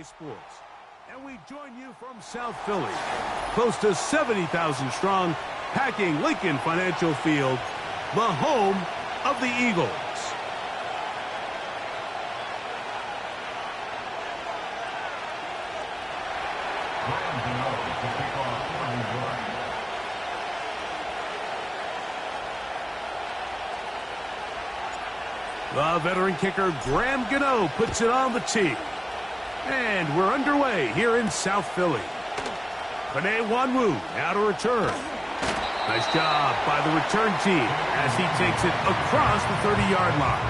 Sports. And we join you from South Philly, close to 70,000 strong, packing Lincoln Financial Field, the home of the Eagles. The veteran kicker, Graham Gano, puts it on the tee. And we're underway here in South Philly. Panay Wanwu now to return. Nice job by the return team as he takes it across the 30-yard line.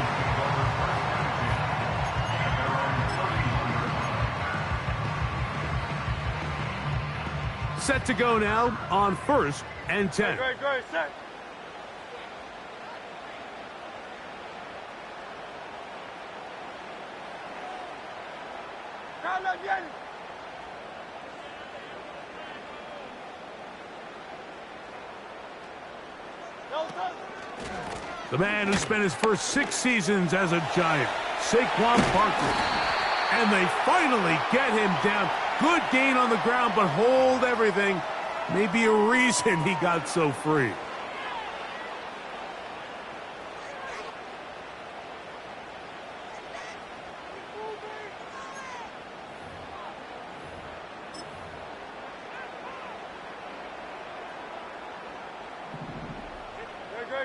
Set to go now on 1st and 10. Great, set. The man who spent his first 6 seasons as a Giant, Saquon Barkley. And they finally get him down. Good gain on the ground, but hold everything. Maybe a reason he got so free.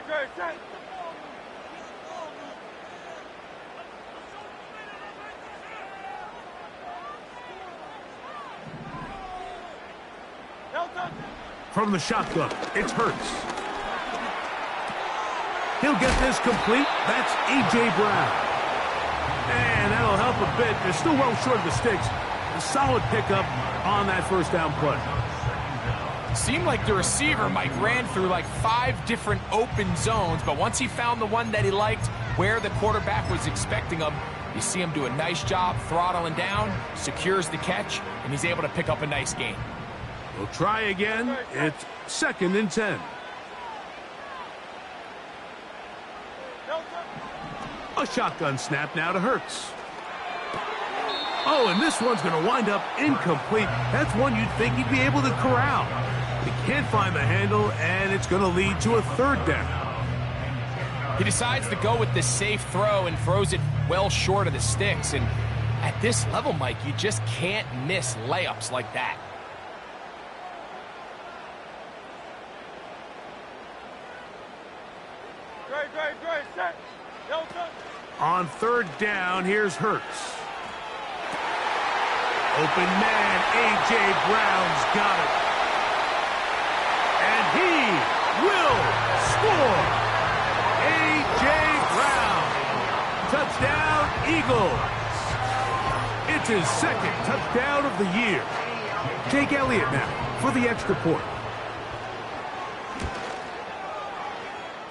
Great, set. From the shotgun, it's Hurts. He'll get this complete. That's A.J. Brown. And that'll help a bit. They're still well short of the sticks. A solid pickup on that first down play. Seemed like the receiver, Mike, ran through like 5 different open zones, but once he found the one that he liked, where the quarterback was expecting him, you see him do a nice job throttling down, secures the catch, and he's able to pick up a nice gain. We'll try again. It's 2nd and 10. A shotgun snap now to Hurts. Oh, and this one's going to wind up incomplete. That's one you'd think he'd be able to corral. He can't find the handle, and it's going to lead to a 3rd down. He decides to go with this safe throw and throws it well short of the sticks. And at this level, Mike, you just can't miss layups like that. Great, set. On 3rd down, here's Hurts. Open man, A.J. Brown's got it. And he will score. A.J. Brown. Touchdown, Eagles. It's his 2nd touchdown of the year. Jake Elliott now for the extra point.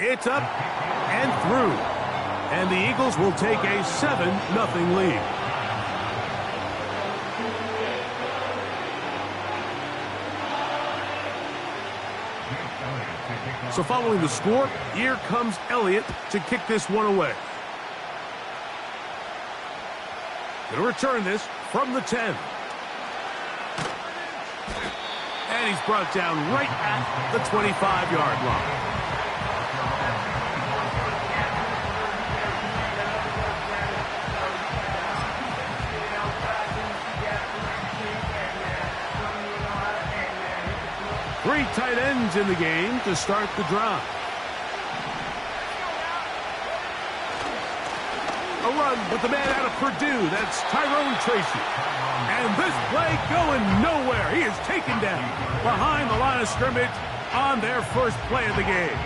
It's up and through. And the Eagles will take a 7-0 lead. So following the score, here comes Elliott to kick this one away. Going to return this from the 10. And he's brought down right at the 25-yard line. Three tight ends in the game to start the drive. A run with the man out of Purdue. That's Tyrone Tracy. And this play going nowhere. He is taken down behind the line of scrimmage on their first play of the game.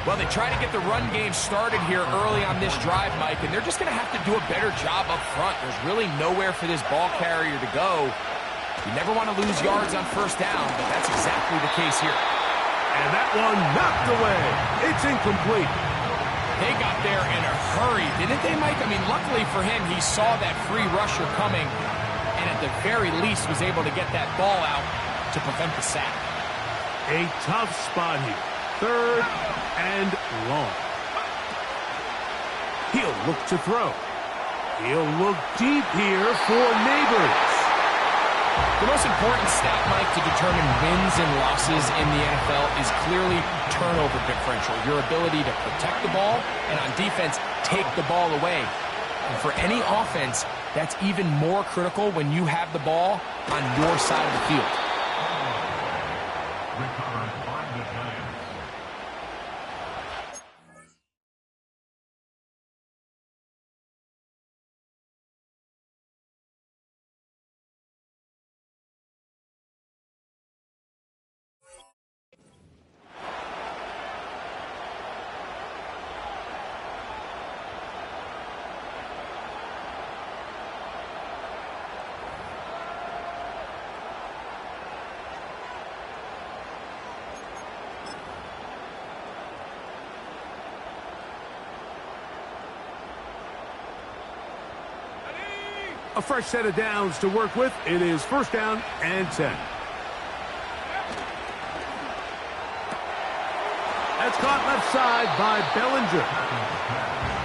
Well, they try to get the run game started here early on this drive, Mike, and they're just going to have to do a better job up front. There's really nowhere for this ball carrier to go. You never want to lose yards on 1st down, but that's exactly the case here. And that one knocked away. It's incomplete. They got there in a hurry, didn't they, Mike? I mean, luckily for him, he saw that free rusher coming, and at the very least was able to get that ball out to prevent the sack. A tough spot here. 3rd and long. He'll look to throw. He'll look deep here for Neighbors. The most important stat, Mike, to determine wins and losses in the NFL is clearly turnover differential, your ability to protect the ball and on defense, take the ball away. And for any offense, that's even more critical when you have the ball on your side of the field. A fresh set of downs to work with. It is 1st down and 10. That's caught left side by Bellinger.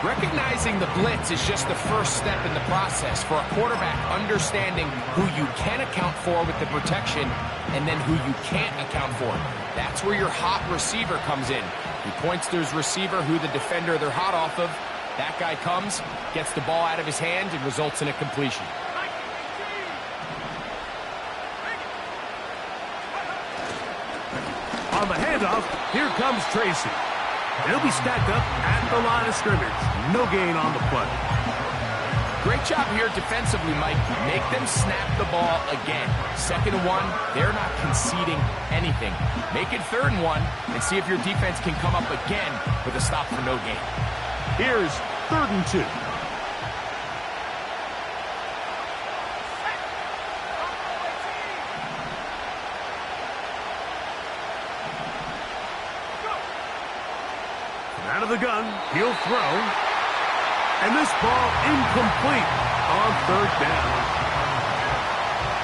Recognizing the blitz is just the first step in the process for a quarterback, understanding who you can account for with the protection and then who you can't account for. That's where your hot receiver comes in. He points to his receiver who the defender they're hot off of. That guy comes, gets the ball out of his hand, and results in a completion. On the handoff, here comes Tracy. They'll be stacked up at the line of scrimmage. No gain on the play. Great job here defensively, Mike. Make them snap the ball again. 2nd and 1, they're not conceding anything. Make it 3rd and 1, and see if your defense can come up again with a stop for no gain. Here's 3rd and 2. Out of the gun, he'll throw. And this ball incomplete on 3rd down.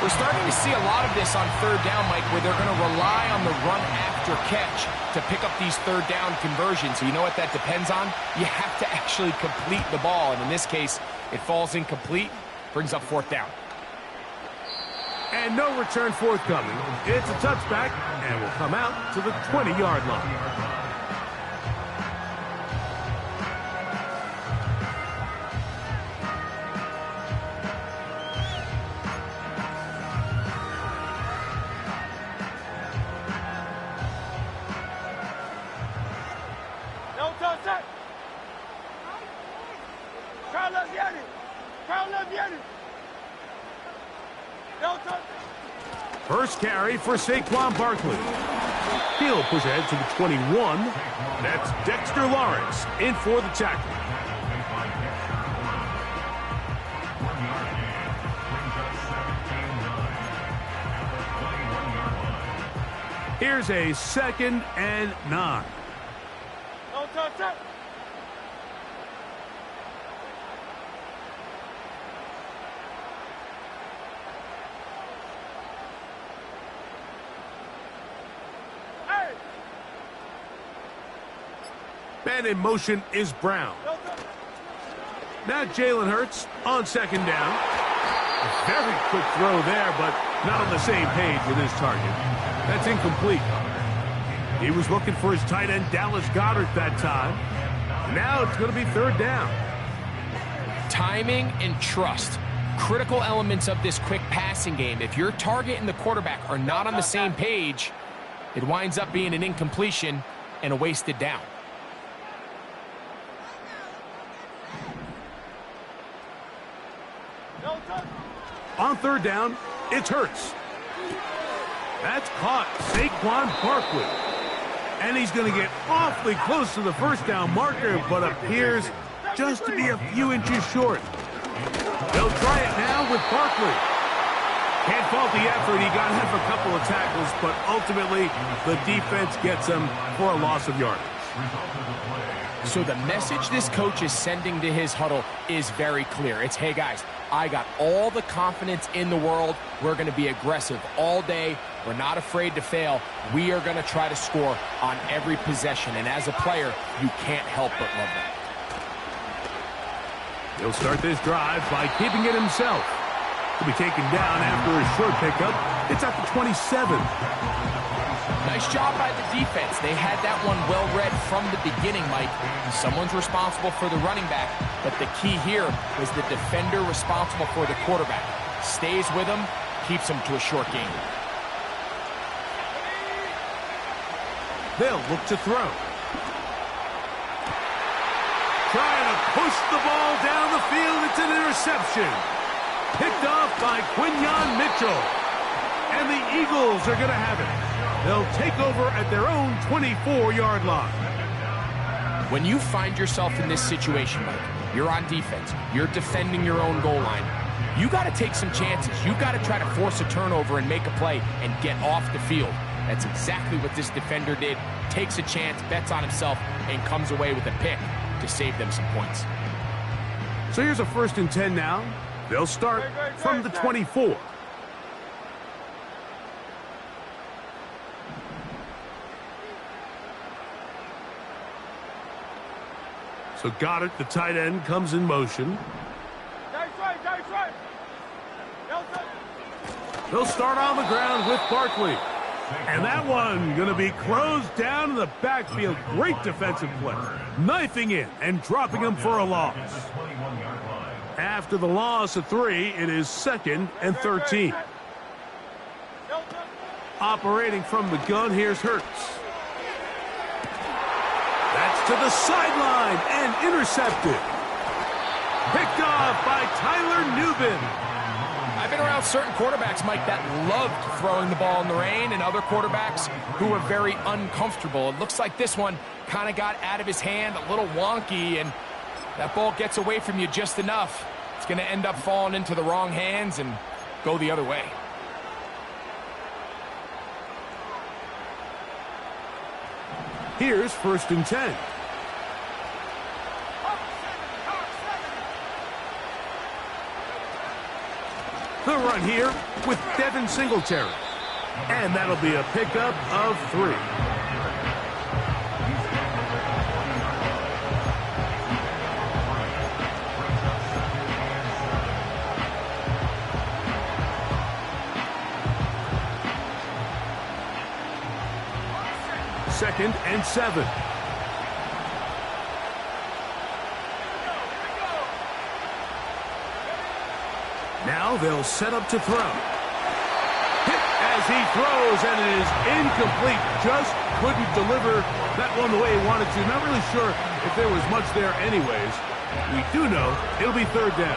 We're starting to see a lot of this on 3rd down, Mike, where they're going to rely on the run after catch to pick up these 3rd down conversions. So you know what that depends on? You have to actually complete the ball. And in this case, it falls incomplete, brings up 4th down. And no return forthcoming. It's a touchback, and will come out to the 20-yard line. First carry for Saquon Barkley. He'll push ahead to the 21. That's Dexter Lawrence in for the tackle. Here's a 2nd and 9. Man in motion is Brown. Now Jalen Hurts on 2nd down. A very quick throw there, but not on the same page with his target. That's incomplete. He was looking for his tight end, Dallas Goedert, that time. Now it's going to be 3rd down. Timing and trust. Critical elements of this quick passing game. If your target and the quarterback are not on the same page, it winds up being an incompletion and a wasted down. On 3rd down, it's Hurts. That's caught Saquon Barkley. And he's going to get awfully close to the 1st down marker, but appears just to be a few inches short. They'll try it now with Barkley. Can't fault the effort. He got hit for a couple of tackles, but ultimately the defense gets him for a loss of yardage. So the message this coach is sending to his huddle is very clear. It's, hey guys, I got all the confidence in the world. We're going to be aggressive all day. We're not afraid to fail. We are going to try to score on every possession. And as a player, you can't help but love that. He'll start this drive by keeping it himself. He'll be taken down after a short pickup. It's at the 27. Nice job by the defense. They had that one well read from the beginning, Mike. Someone's responsible for the running back, but the key here was the defender responsible for the quarterback. Stays with him, keeps him to a short gain. They'll look to throw. Trying to push the ball down the field. It's an interception. Picked off by Quinyon Mitchell. And the Eagles are going to have it. They'll take over at their own 24-yard line. When you find yourself in this situation, Mike, you're on defense, you're defending your own goal line, you got to take some chances. You got to try to force a turnover and make a play and get off the field. That's exactly what this defender did. Takes a chance, bets on himself, and comes away with a pick to save them some points. So here's a 1st and 10 now. They'll start from the 24. So got it. The tight end comes in motion. They'll start on the ground with Barkley. And that one going to be closed down in the backfield. Great defensive play. Knifing in and dropping him for a loss. After the loss of 3, it is 2nd and 13. Operating from the gun, here's Hurts. That's to the sideline and intercepted. Picked off by Tyler Nubin. I've been around certain quarterbacks, Mike, that loved throwing the ball in the rain, and other quarterbacks who were very uncomfortable. It looks like this one kind of got out of his hand, a little wonky, and that ball gets away from you just enough. It's going to end up falling into the wrong hands and go the other way. Here's 1st and 10. The run here with Devin Singletary. And that'll be a pickup of 3. Second and 7. Now they'll set up to throw. Hit as he throws, and it is incomplete. Just couldn't deliver that one the way he wanted to. Not really sure if there was much there anyways. We do know it'll be 3rd down.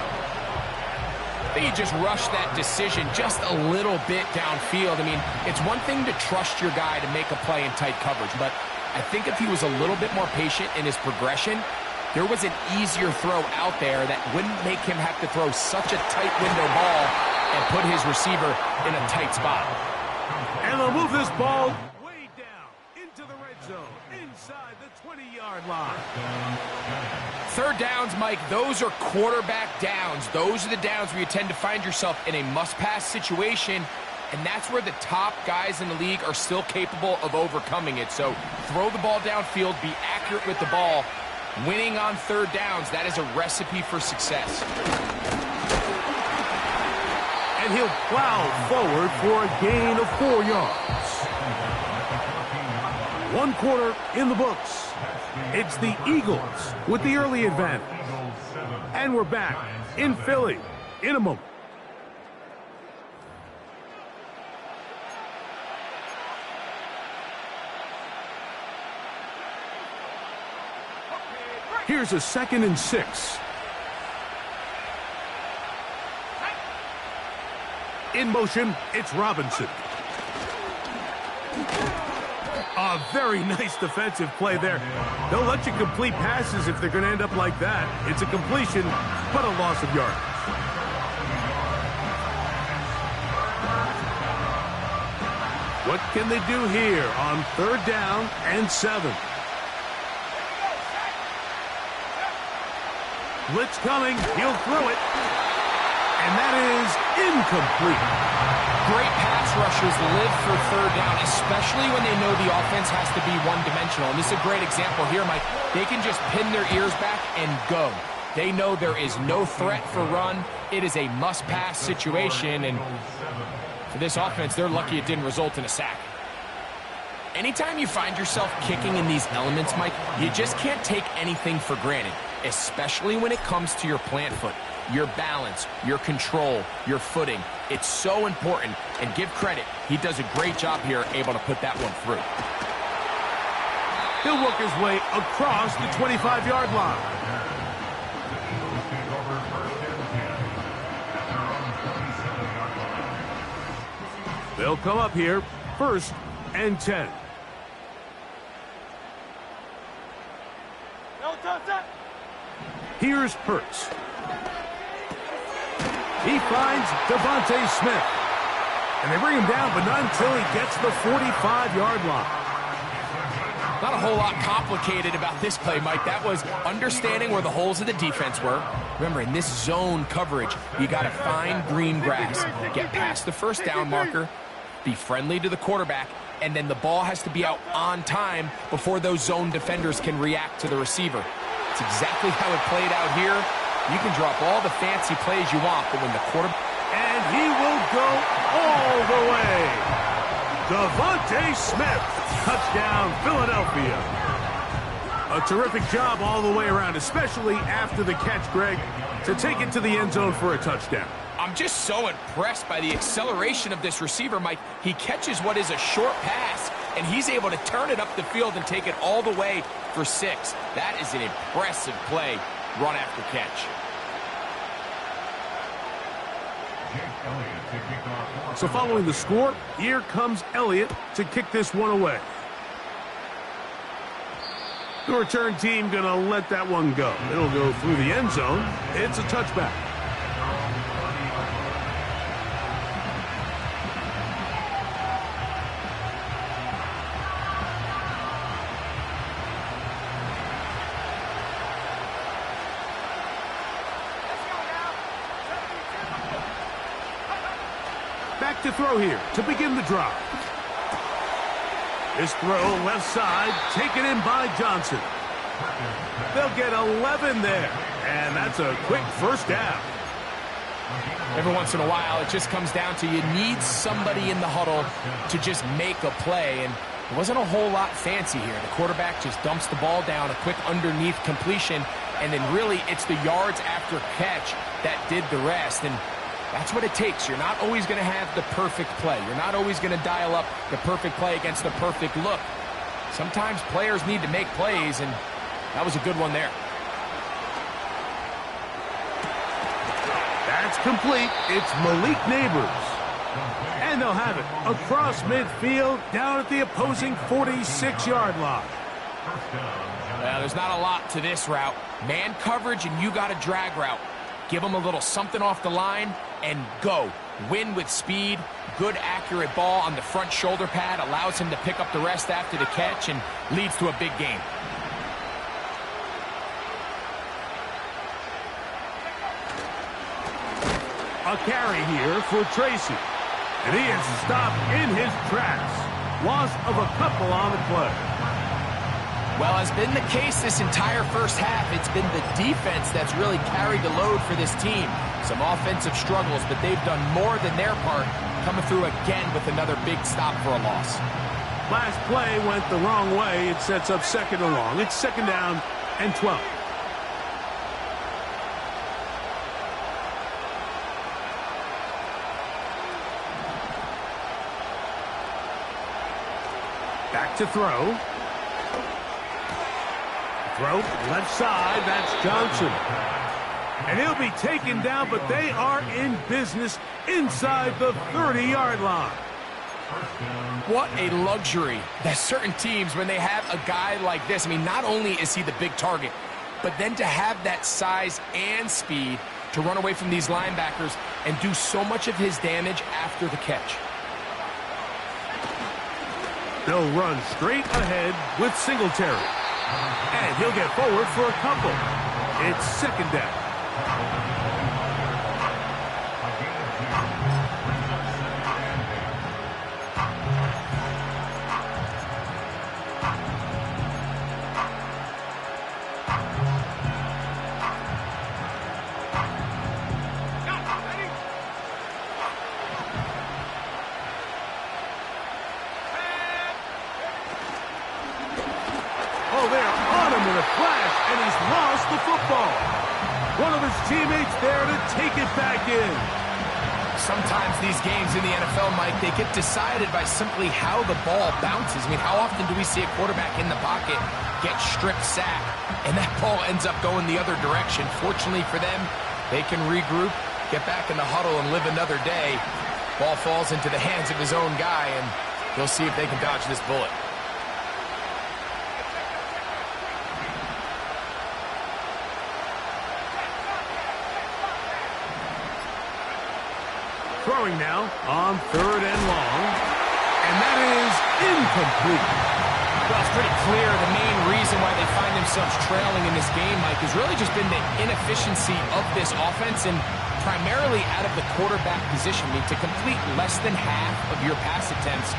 I think he just rushed that decision just a little bit downfield. I mean, it's one thing to trust your guy to make a play in tight coverage, but I think if he was a little bit more patient in his progression, there was an easier throw out there that wouldn't make him have to throw such a tight window ball and put his receiver in a tight spot. And they'll move this ball way down into the red zone, inside the 20-yard line. 3rd downs, Mike, those are quarterback downs. Those are the downs where you tend to find yourself in a must-pass situation, and that's where the top guys in the league are still capable of overcoming it. So throw the ball downfield, be accurate with the ball. Winning on 3rd downs, that is a recipe for success. And he'll plow forward for a gain of 4 yards. 1 quarter in the books. It's the Eagles with the early advantage. And we're back in Philly in a moment. Here's a 2nd and 6. In motion, it's Robinson. A very nice defensive play there. They'll let you complete passes if they're going to end up like that. It's a completion, but a loss of yardage. What can they do here on 3rd down and 7? Blitz coming. He'll throw it. And that is incomplete. Great pass rushers live for 3rd down, especially when they know the offense has to be one-dimensional. And this is a great example here, Mike. They can just pin their ears back and go. They know there is no threat for run. It is a must-pass situation, and for this offense, they're lucky it didn't result in a sack. Anytime you find yourself kicking in these elements, Mike, you just can't take anything for granted, especially when it comes to your plant foot, your balance, your control, your footing. It's so important, and give credit, he does a great job here able to put that one through. He'll work his way across the 25-yard line. They'll come up here, 1st and 10. No touch that. Here's Hurts. He finds Devontae Smith. And they bring him down, but not until he gets the 45-yard line. Not a whole lot complicated about this play, Mike. That was understanding where the holes of the defense were. Remember, in this zone coverage, you got to find green grass, get past the first down marker, be friendly to the quarterback, and then the ball has to be out on time before those zone defenders can react to the receiver. It's exactly how it played out here. You can drop all the fancy plays you want, but when the quarterback... And he will go all the way. Devontae Smith, touchdown, Philadelphia. A terrific job all the way around, especially after the catch, Greg, to take it to the end zone for a touchdown. I'm just so impressed by the acceleration of this receiver, Mike. He catches what is a short pass, and he's able to turn it up the field and take it all the way for 6. That is an impressive play, run after catch. So following the score, here comes Elliott to kick this one away. The return team going to let that one go. It'll go through the end zone. It's a touchback. Back to throw here to begin the drive. This throw left side taken in by Johnson. They'll get 11 there, and that's a quick first down. Every once in a while, it just comes down to you need somebody in the huddle to just make a play, and it wasn't a whole lot fancy here. The quarterback just dumps the ball down, a quick underneath completion, and then really it's the yards after catch that did the rest. And that's what it takes. You're not always going to have the perfect play. You're not always going to dial up the perfect play against the perfect look. Sometimes players need to make plays, and that was a good one there. That's complete. It's Malik Neighbors. And they'll have it across midfield down at the opposing 46-yard line. Well, there's not a lot to this route. Man coverage, and you got a drag route. Give him a little something off the line and go. Win with speed. Good, accurate ball on the front shoulder pad. Allows him to pick up the rest after the catch and leads to a big game. A carry here for Tracy. And he is stopped in his tracks. Loss of a couple on the play. Well, has been the case this entire first half. It's been the defense that's really carried the load for this team. Some offensive struggles, but they've done more than their part, coming through again with another big stop for a loss. Last play went the wrong way. It sets up 2nd and long. It's 2nd down and 12. Back to throw. Throw, left side, that's Johnson. And he'll be taken down, but they are in business inside the 30-yard line. What a luxury that certain teams, when they have a guy like this, I mean, not only is he the big target, but then to have that size and speed to run away from these linebackers and do so much of his damage after the catch. They'll run straight ahead with Singletary. And he'll get forward for a couple. It's 2nd down. teammates there to take it back in. Sometimes these games in the NFL, Mike, they get decided by simply how the ball bounces. I mean, how often do we see a quarterback in the pocket get strip sacked, and that ball ends up going the other direction? Fortunately for them, they can regroup, get back in the huddle, and live another day. Ball falls into the hands of his own guy, and they'll see if they can dodge this bullet. Throwing now on 3rd and long, and that is incomplete. Well, it's pretty clear the main reason why they find themselves trailing in this game, Mike, has really just been the inefficiency of this offense and primarily out of the quarterback position. I mean, to complete less than half of your pass attempts,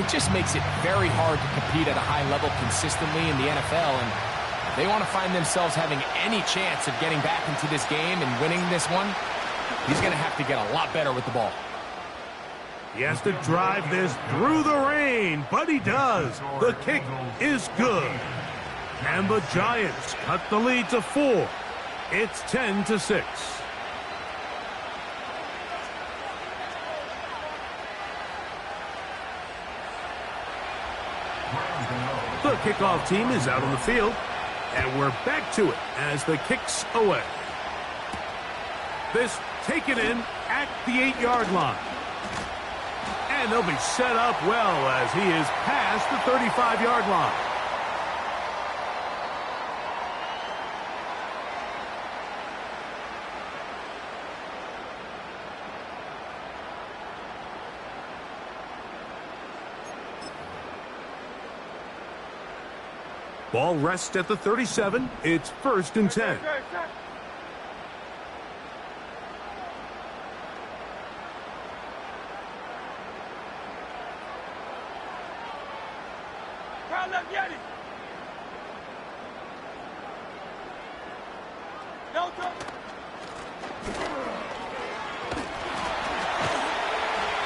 it just makes it very hard to compete at a high level consistently in the NFL. And if they want to find themselves having any chance of getting back into this game and winning this one, he's going to have to get a lot better with the ball. He has to drive this through the rain, but he does. The kick is good. And the Giants cut the lead to 4. It's 10-6. The kickoff team is out on the field, and we're back to it as the kick's away. This taken in at the 8-yard line. And they'll be set up well as he is past the 35-yard line. Ball rests at the 37. It's 1st and 10.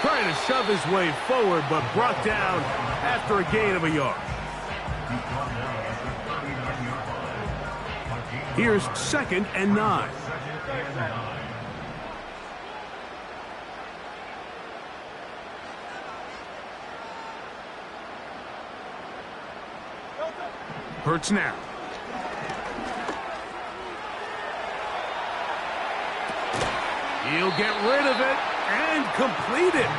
Trying to shove his way forward, but brought down after a gain of a yard. Here's 2nd and 9. Hurts now. He'll get rid of it and complete it.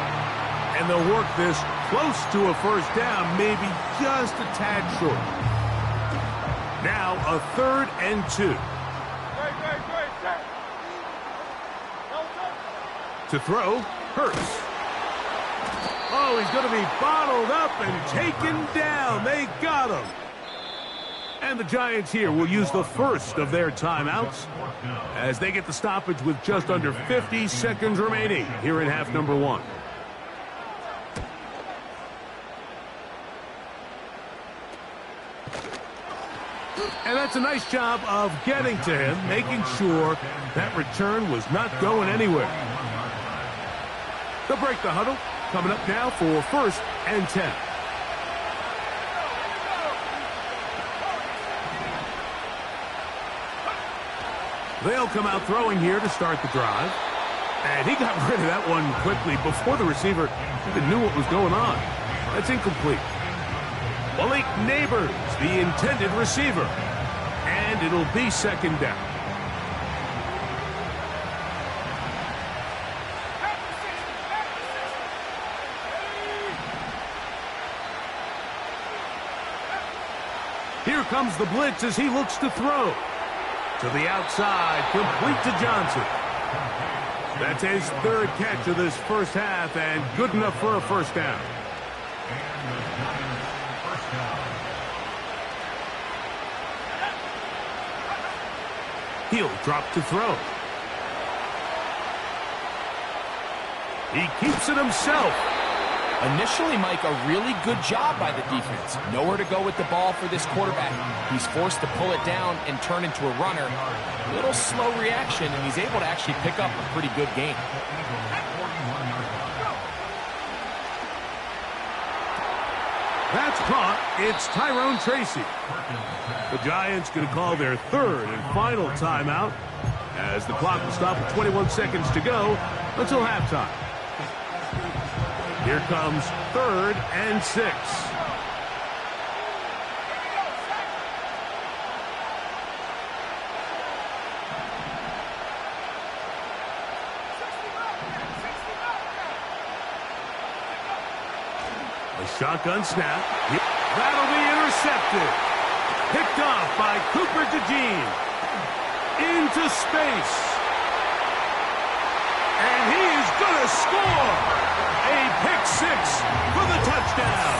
And they'll work this close to a 1st down, maybe just a tad short. Now a 3rd and 2. To throw, Hurts. Oh, he's going to be bottled up and taken down. They got him. And the Giants here will use the first of their timeouts as they get the stoppage with just under 50 seconds remaining here in half number 1. And that's a nice job of getting to him, making sure that return was not going anywhere. They'll break the huddle. Coming up now for 1st and 10. They'll come out throwing here to start the drive. And he got rid of that one quickly before the receiver even knew what was going on. That's incomplete. Malik Neighbors, the intended receiver. And it'll be 2nd down. Here comes the blitz as he looks to throw. To the outside, complete to Johnson. That's his 3rd catch of this 1st half, and good enough for a 1st down. He'll drop to throw. He keeps it himself. Initially, Mike, a really good job by the defense. Nowhere to go with the ball for this quarterback. He's forced to pull it down and turn into a runner. A little slow reaction, and he's able to actually pick up a pretty good game. That's caught. It's Tyrone Tracy. The Giants going to call their 3rd and final timeout as the clock will stop with 21 seconds to go until halftime. Here comes 3rd and 6. A shotgun snap. That'll be intercepted. Picked off by Cooper DeJean. Into space. And he is going to score. A pick 6 for the touchdown.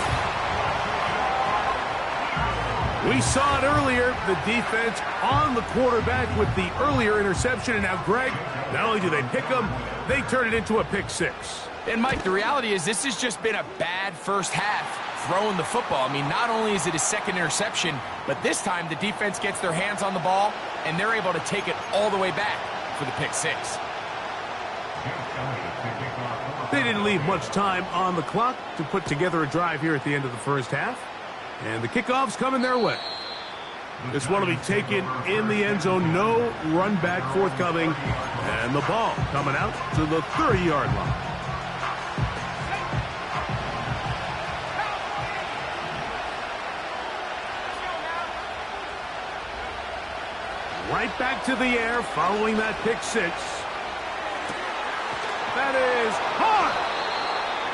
We saw it earlier, the defense on the quarterback with the earlier interception. And now, Greg, not only do they pick him, they turn it into a pick 6. And, Mike, the reality is this has just been a bad first half throwing the football. I mean, not only is it his second interception, but this time the defense gets their hands on the ball, and they're able to take it all the way back for the pick 6. They didn't leave much time on the clock to put together a drive here at the end of the first half. And the kickoff's coming their way. This one will be taken in the end zone. No run back forthcoming. And the ball coming out to the 30-yard line. Right back to the air following that pick 6. That is hard.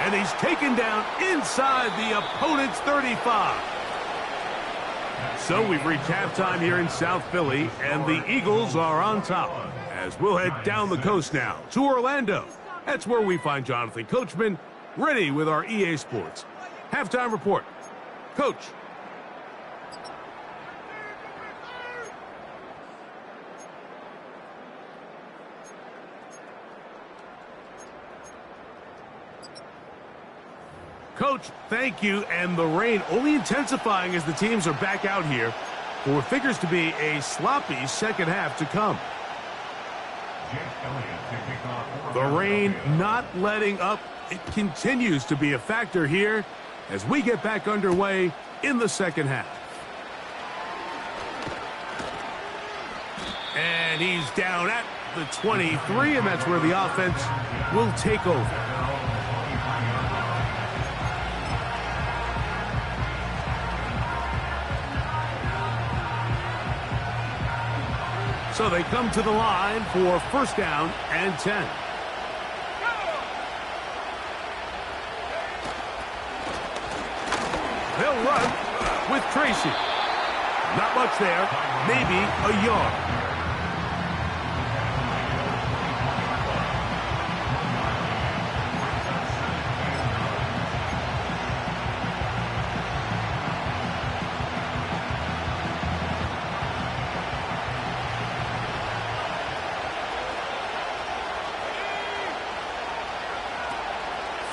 And he's taken down inside the opponent's 35. So we've reached halftime here in South Philly, and the Eagles are on top. As we'll head down the coast now to Orlando. That's where we find Jonathan Coachman ready with our EA Sports halftime report. Coach. Coach, thank you, and the rain only intensifying as the teams are back out here for what figures to be a sloppy second half to come. The rain not letting up. It continues to be a factor here as we get back underway in the second half. And he's down at the 23, and that's where the offense will take over. So they come to the line for first down and 10. They'll run with Tracy. Not much there, maybe a yard.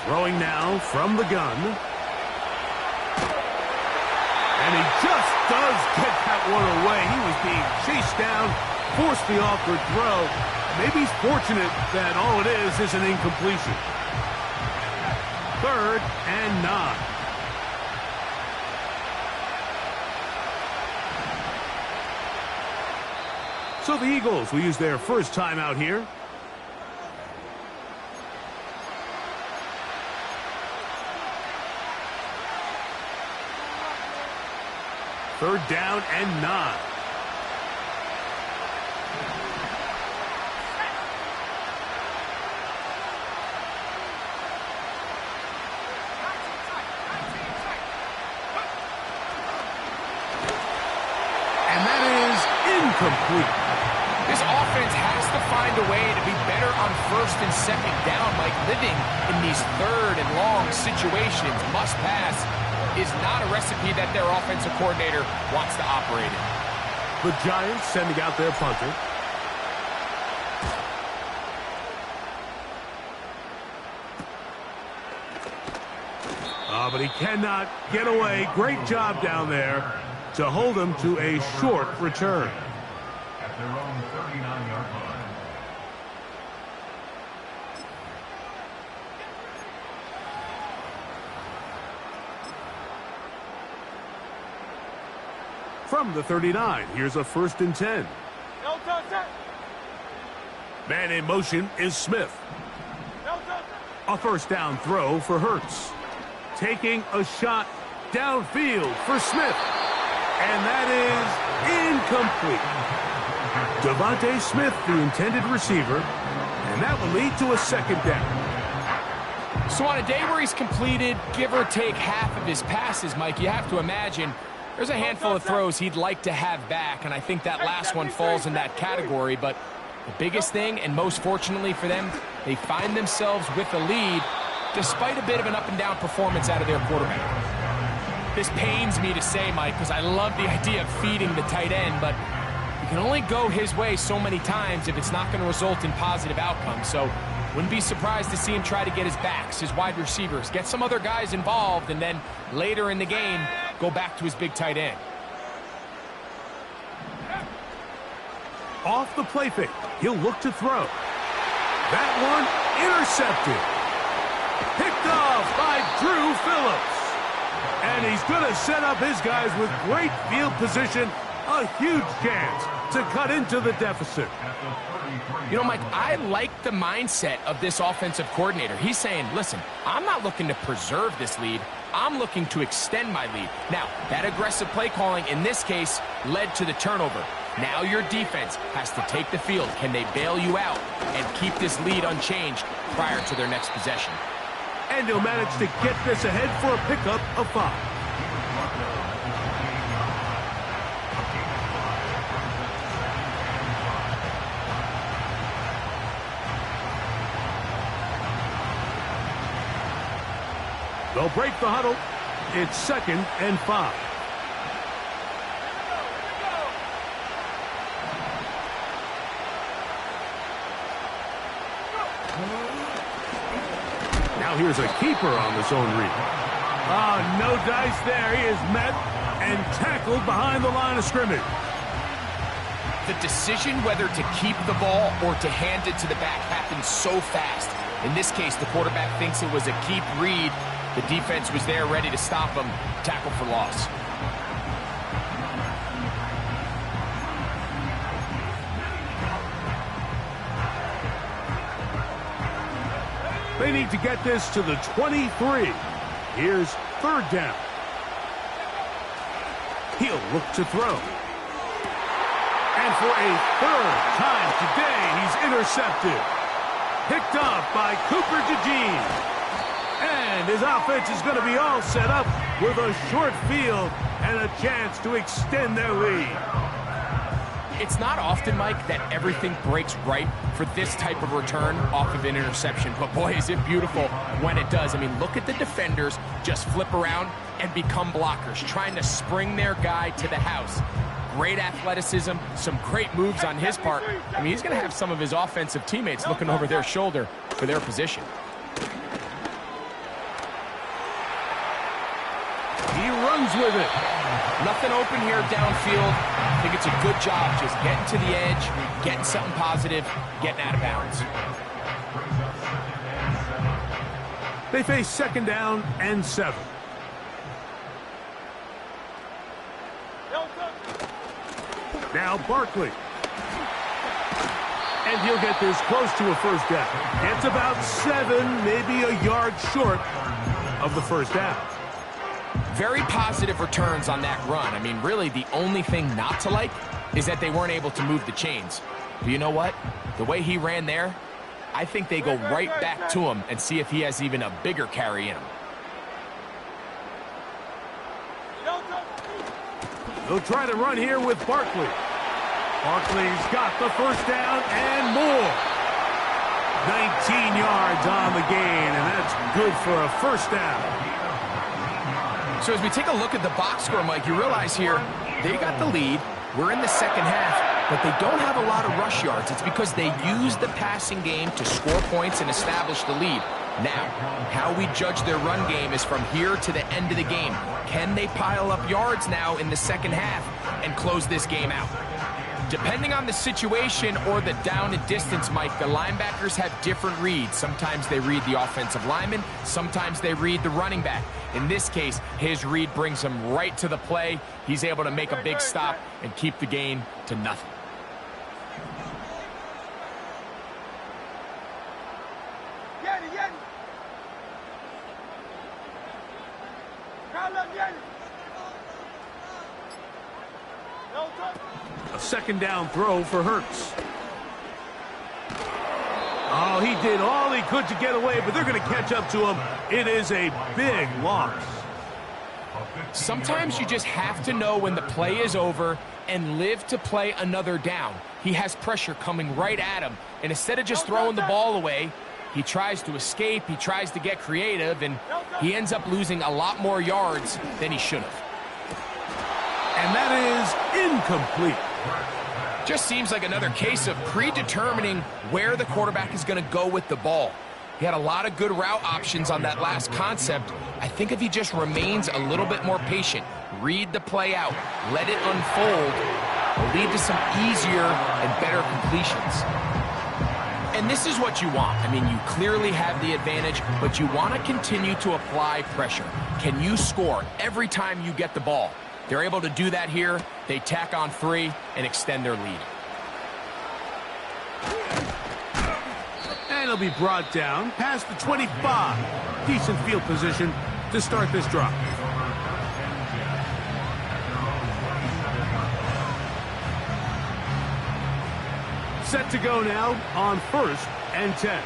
Throwing now from the gun. And he just does get that one away. He was being chased down, forced the awkward throw. Maybe he's fortunate that all it is an incompletion. 3rd and 9. So the Eagles will use their first timeout here. Third down and 9. And that is incomplete. This offense has to find a way to be better on first and second down, like living in these third and long situations. Must pass is not a recipe that their offensive coordinator wants to operate in. The Giants sending out their punter. But he cannot get away. Great job down there to hold him to a short return. At their own 39-yard line. From the 39, here's a 1st and 10. No touch, set. Man in motion is Smith. A first down throw for Hurts. Taking a shot downfield for Smith. And that is incomplete. Devontae Smith, the intended receiver, and that will lead to a second down. So on a day where he's completed, give or take half of his passes, Mike, you have to imagine there's a handful of throws he'd like to have back, and I think that last one falls in that category. But the biggest thing, and most fortunately for them, they find themselves with a lead despite a bit of an up-and-down performance out of their quarterback. This pains me to say, Mike, because I love the idea of feeding the tight end, but you can only go his way so many times if it's not going to result in positive outcomes. So wouldn't be surprised to see him try to get his backs, his wide receivers, get some other guys involved, and then later in the game, go back to his big tight end. Off the play fake, he'll look to throw. That one intercepted. Picked off by Drew Phillips. And he's going to set up his guys with great field position. A huge chance to cut into the deficit. You know, Mike, I like the mindset of this offensive coordinator. He's saying, listen, I'm not looking to preserve this lead. I'm looking to extend my lead. Now, that aggressive play calling in this case led to the turnover. Now your defense has to take the field. Can they bail you out and keep this lead unchanged prior to their next possession? And he'll manage to get this ahead for a pickup of 5. They'll break the huddle. It's 2nd and 5. Now here's a keeper on the zone read. No dice there. He is met and tackled behind the line of scrimmage. The decision whether to keep the ball or to hand it to the back happens so fast. In this case, the quarterback thinks it was a keep read. The defense was there ready to stop him. Tackle for loss. They need to get this to the 23. Here's 3rd down. He'll look to throw. And for a 3rd time today, he's intercepted. Picked off by Cooper DeJean. And his offense is going to be all set up with a short field and a chance to extend their lead. It's not often, Mike, that everything breaks right for this type of return off of an interception. But boy, is it beautiful when it does. I mean, look at the defenders just flip around and become blockers, trying to spring their guy to the house. Great athleticism, some great moves on his part. I mean, he's going to have some of his offensive teammates looking over their shoulder for their position. He runs with it. Nothing open here downfield. I think it's a good job just getting to the edge, getting something positive, getting out of bounds. They face 2nd down and 7. Now Barkley. And he'll get this close to a 1st down. It's about 7, maybe a yard short of the 1st down. Very positive returns on that run. I mean, really, the only thing not to like is that they weren't able to move the chains. But you know what? The way he ran there, I think they go right back to him and see if he has even a bigger carry in him. They'll try to run here with Barkley. Barkley's got the 1st down and more. 19 yards on the gain, and that's good for a 1st down. So as we take a look at the box score, Mike, you realize here they got the lead. We're in the 2nd half, but they don't have a lot of rush yards. It's because they use the passing game to score points and establish the lead. Now, how we judge their run game is from here to the end of the game. Can they pile up yards now in the 2nd half and close this game out? Depending on the situation or the down and distance, Mike, the linebackers have different reads. Sometimes they read the offensive lineman. Sometimes they read the running back. In this case, his read brings him right to the play. He's able to make a big stop and keep the gain to nothing. A second down throw for Hurts. Oh, he did all he could to get away, but they're going to catch up to him. It is a big loss. Sometimes you just have to know when the play is over and live to play another down. He has pressure coming right at him, and instead of just throwing the ball away, he tries to escape, he tries to get creative, and he ends up losing a lot more yards than he should have. And that is incomplete. Just seems like another case of predetermining where the quarterback is going to go with the ball. He had a lot of good route options on that last concept. I think if he just remains a little bit more patient, read the play out, let it unfold, will lead to some easier and better completions. And this is what you want. I mean, you clearly have the advantage, but you want to continue to apply pressure. Can you score every time you get the ball? They're able to do that here. They tack on 3 and extend their lead. And he'll be brought down past the 25. Decent field position to start this drive. Set to go now on 1st and 10.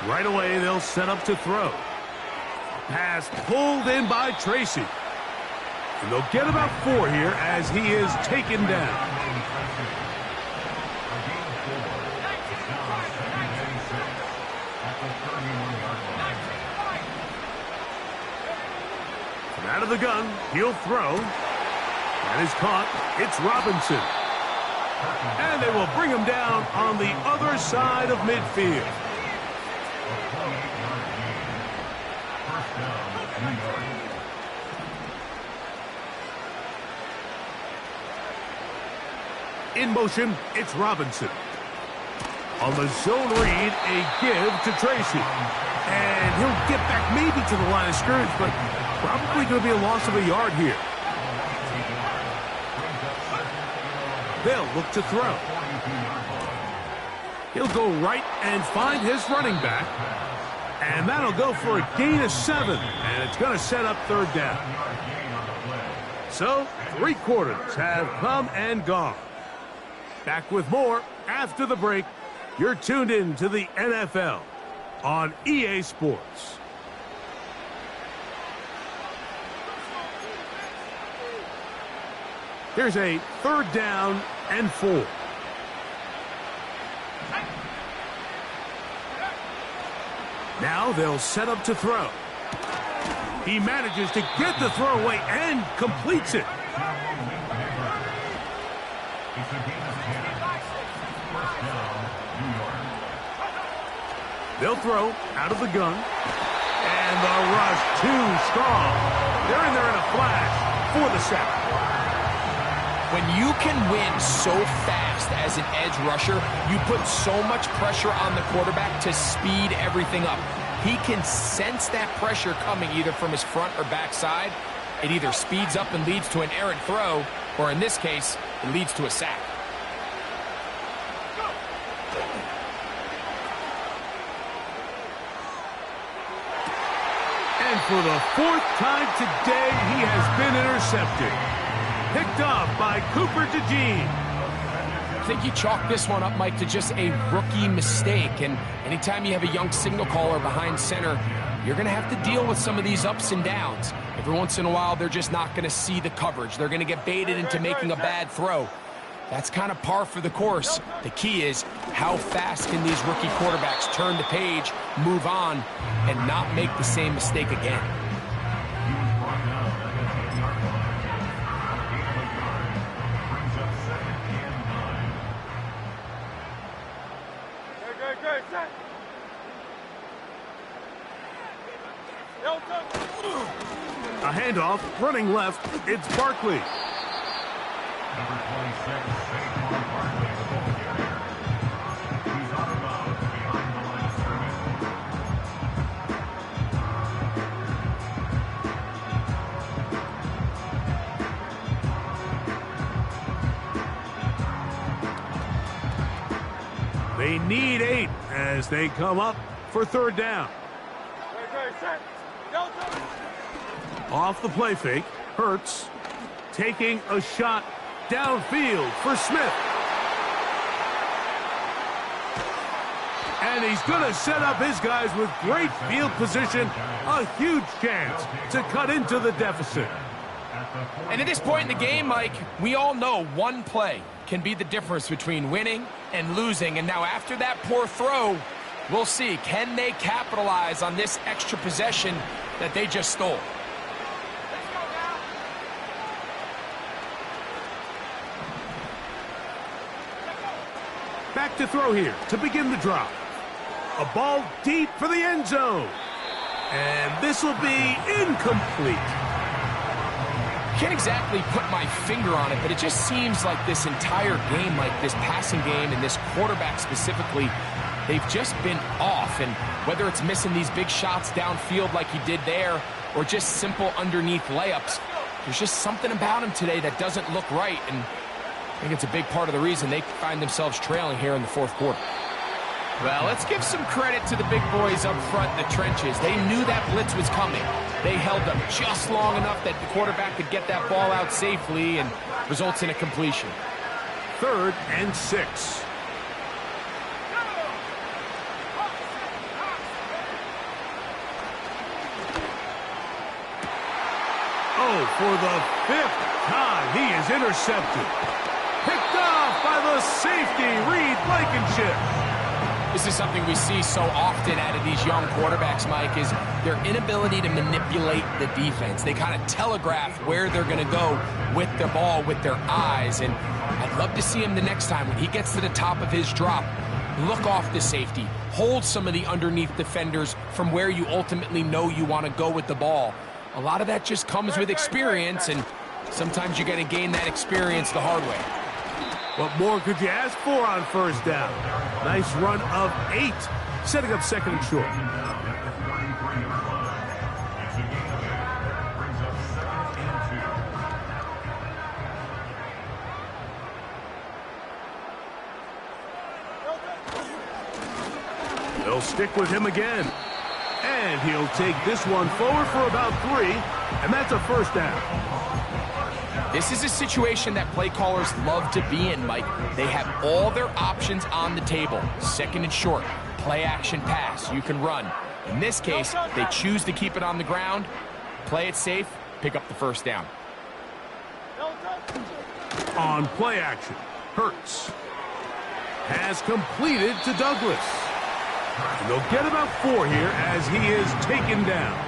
Right away, they'll set up to throw. Pass pulled in by Tracy. And they'll get about 4 here as he is taken down. From out of the gun, he'll throw. That is caught. It's Robinson. And they will bring him down on the other side of midfield. In motion, it's Robinson. On the zone read, a give to Tracy. And he'll get back maybe to the line of scrimmage, but probably going to be a loss of a yard here. They'll look to throw. He'll go right and find his running back. And that'll go for a gain of 7. And it's going to set up 3rd down. So, 3 quarters have come and gone. Back with more after the break. You're tuned in to the NFL on EA Sports. Here's a 3rd down and 4. Now they'll set up to throw. He manages to get the throw away and completes it. They'll throw out of the gun. And the rush too strong. They're in there in a flash for the sack. When you can win so fast as an edge rusher, you put so much pressure on the quarterback to speed everything up. He can sense that pressure coming either from his front or back side. It either speeds up and leads to an errant throw, or in this case, it leads to a sack. And for the 4th time today, he has been intercepted. Picked off by Cooper DeJean. I think you chalk this one up, Mike, to just a rookie mistake. And anytime you have a young signal caller behind center, you're going to have to deal with some of these ups and downs. Every once in a while, they're just not going to see the coverage. They're going to get baited into making a bad throw. That's kind of par for the course. The key is how fast can these rookie quarterbacks turn the page, move on, and not make the same mistake again. A handoff, running left, it's Barkley. Number 26, Saquon Barkley, the ball carrier. He's out of bounds behind the line of scrimmage. They need 8 as they come up for third down. Ready, set. Delta. Off the play fake, Hurts taking a shot downfield for Smith. And he's going to set up his guys with great field position. A huge chance to cut into the deficit. And at this point in the game, Mike, we all know one play can be the difference between winning and losing. And now after that poor throw, we'll see, can they capitalize on this extra possession that they just stole? Back to throw here to begin the drive. A ball deep for the end zone. And this will be incomplete. Can't exactly put my finger on it, but it just seems like this entire game, like this passing game and this quarterback specifically, they've just been off. And whether it's missing these big shots downfield like he did there or just simple underneath layups, there's just something about him today that doesn't look right. And I think it's a big part of the reason they find themselves trailing here in the fourth quarter. Well, let's give some credit to the big boys up front in the trenches. They knew that blitz was coming. They held them just long enough that the quarterback could get that ball out safely and results in a completion. 3rd and 6. Oh, for the 5th time, he is intercepted. Picked off by the safety, Reed Blankenship. This is something we see so often out of these young quarterbacks, Mike, is their inability to manipulate the defense. They kind of telegraph where they're going to go with the ball, with their eyes. And I'd love to see him the next time when he gets to the top of his drop. Look off the safety. Hold some of the underneath defenders from where you ultimately know you want to go with the ball. A lot of that just comes with experience, and sometimes you're going to gain that experience the hard way. What more could you ask for on first down? Nice run of 8, setting up 2nd and short. They'll stick with him again. And he'll take this one forward for about 3, and that's a first down. This is a situation that play callers love to be in, Mike. They have all their options on the table. 2nd and short, play action pass, you can run. In this case, they choose to keep it on the ground, play it safe, pick up the first down. On play action, Hurts has completed to Douglas. And they'll get about 4 here as he is taken down.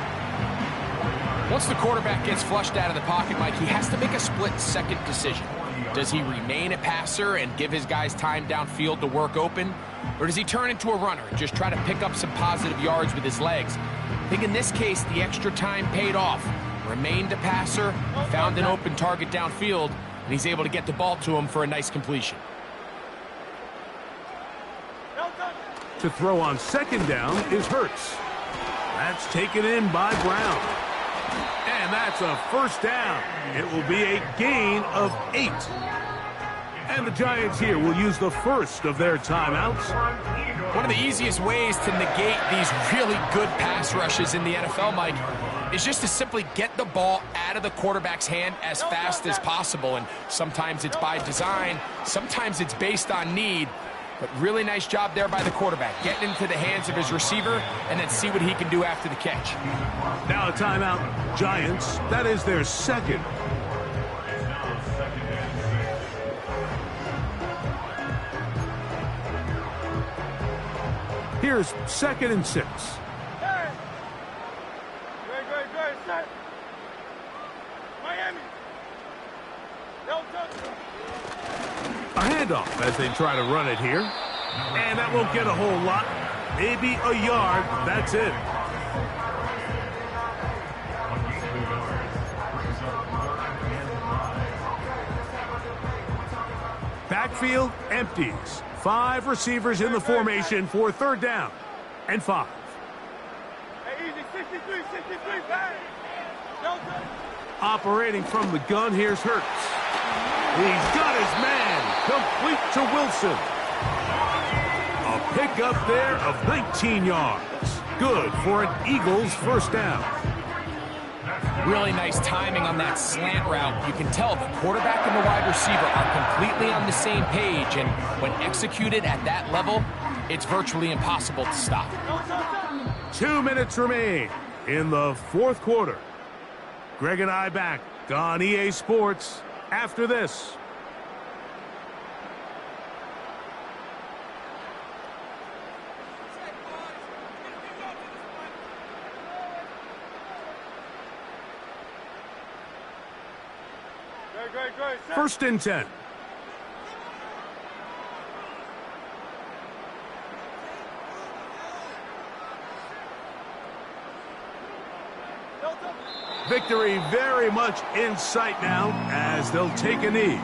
Once the quarterback gets flushed out of the pocket, Mike, he has to make a split-second decision. Does he remain a passer and give his guys time downfield to work open? Or does he turn into a runner and just try to pick up some positive yards with his legs? I think in this case, the extra time paid off. Remained a passer, found an open target downfield, and he's able to get the ball to him for a nice completion. To throw on 2nd down is Hurts. That's taken in by Brown. And that's a first down. It will be a gain of 8. And the Giants here will use the first of their timeouts. One of the easiest ways to negate these really good pass rushes in the NFL, Mike, is just to simply get the ball out of the quarterback's hand as fast as possible. And sometimes it's by design, sometimes it's based on need. But really nice job there by the quarterback, getting into the hands of his receiver and then see what he can do after the catch. Now a timeout, Giants. That is their 2nd. Here's 2nd and 6. Great, set. Miami. Delta. A handoff as they try to run it here. And that won't get a whole lot. Maybe a yard. That's it. Backfield empties. 5 receivers in the formation for 3rd down and 5. Hey, easy, 63, bang. Delta. Operating from the gun, here's Hurts. He's got his man, complete to Wilson. A Pickup there of 19 yards. Good for an Eagles first down. Really nice timing on that slant route. You can tell the quarterback and the wide receiver are completely on the same page, and when executed at that level, it's virtually impossible to stop. 2 minutes remain in the fourth quarter. Greg and I back on EA Sports after this. First and 10. Victory very much in sight now as they'll take a knee.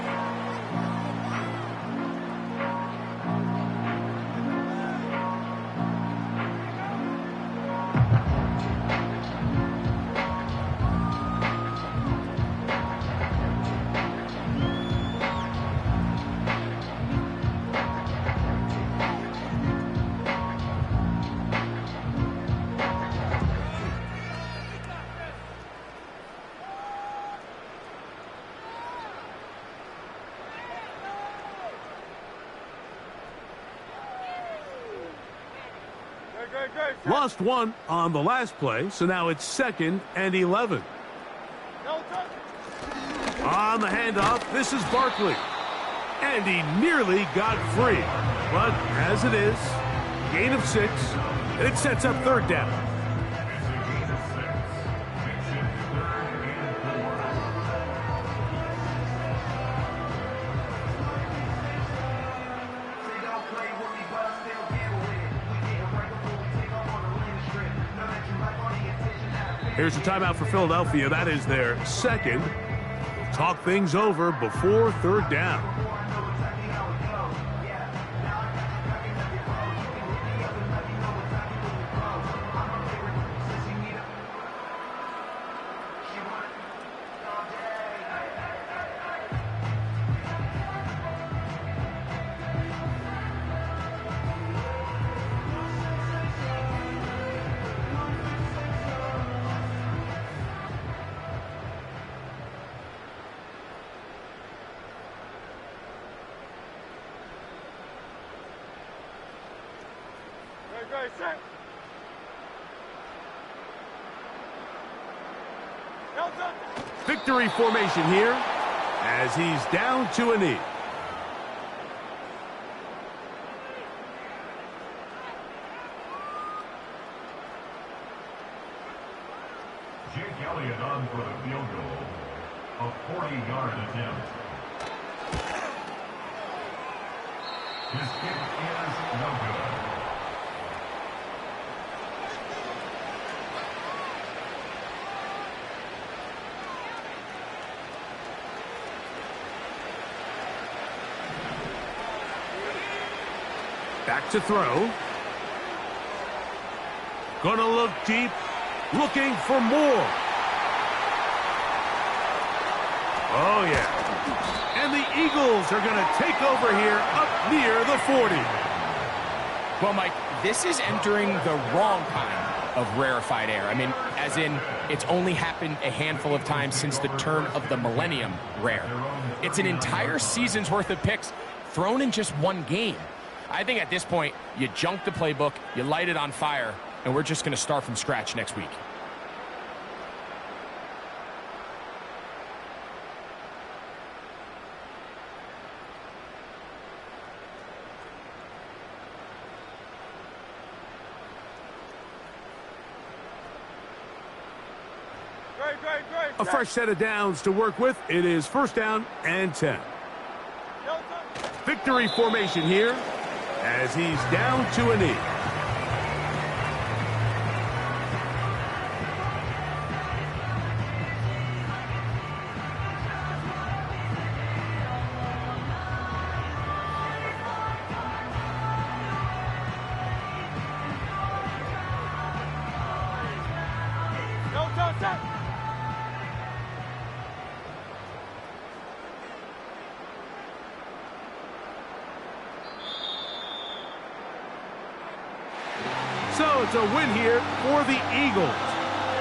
Lost one on the last play, so now it's 2nd and 11. On the handoff, this is Barkley. And he nearly got free. But as it is, gain of 6, and it sets up 3rd down. Here's a timeout for Philadelphia. That is their 2nd. Talk things over before 3rd down. Victory formation here as he's down to a knee. Jake Elliott on for the field goal. A 40-yard attempt. His kick is no good. Back to throw. Gonna look deep, looking for more. Oh, yeah. And the Eagles are gonna take over here up near the 40. Well, Mike, this is entering the wrong kind of rarefied air. I mean, as in, it's only happened a handful of times since the turn of the millennium rare. It's an entire season's worth of picks thrown in just one game. I think at this point, you junk the playbook, you light it on fire, and we're just going to start from scratch next week. A fresh set of downs to work with. It is 1st down and 10. Victory formation here as he's down to a knee. So it's a win here for the Eagles.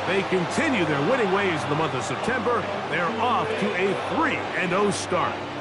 They continue their winning ways in the month of September. They're off to a 3-0 start.